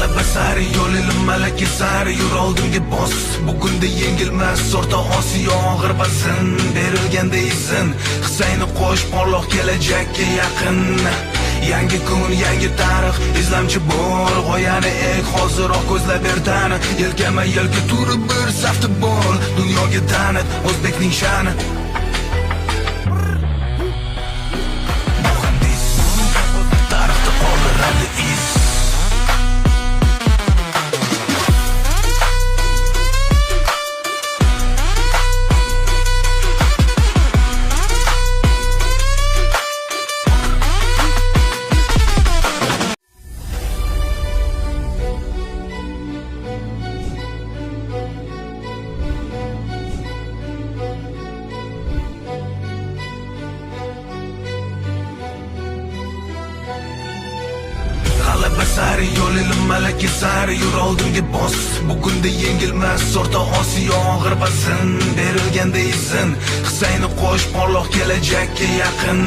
G'alaba sari yo'l ilm malaka sari yur oldinga bos. Bugunda yengilmas o'rta Osiyo og'ir bazin berilganda izin. Husayni qo'sh porloq kelajakka yaqin. Yangi kun, yangi tarix, izlamchi bo'l, g'oyani ek, hoziroq ko'zlab ertani. Yelkama yelka turib bir safda bo'l, dunyoga tanit o'zbekning sha'ni. Muhandis tarixda qoldiradi iz. G'alaba sari yo'l ilm malaka sari yur oldinga bos. Bugunda yengilmas o'rta Osiyo og'ir bazin berilganda izin. Husayni qo'sh porloq kelajakka yaqin.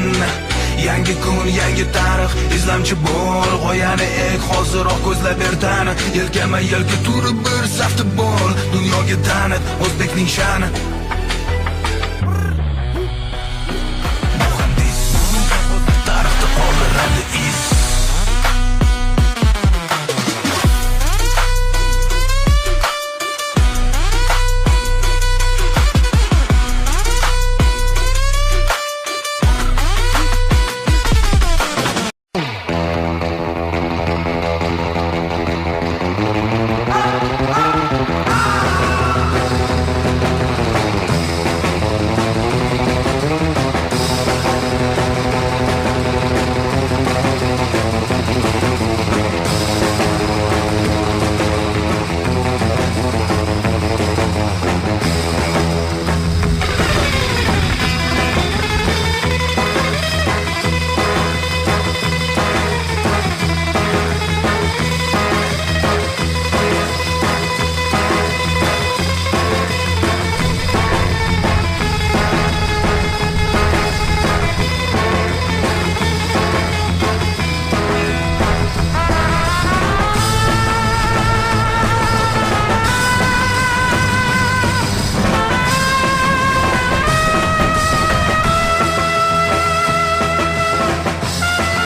Yangi kun, yangi tarix, izlamchi bo'l, g'oyani ek, hoziroq ko'zlab ertani. Yelkama yelka turib bir safda bo'l, dunyoga tanit o'zbekning sha'ni.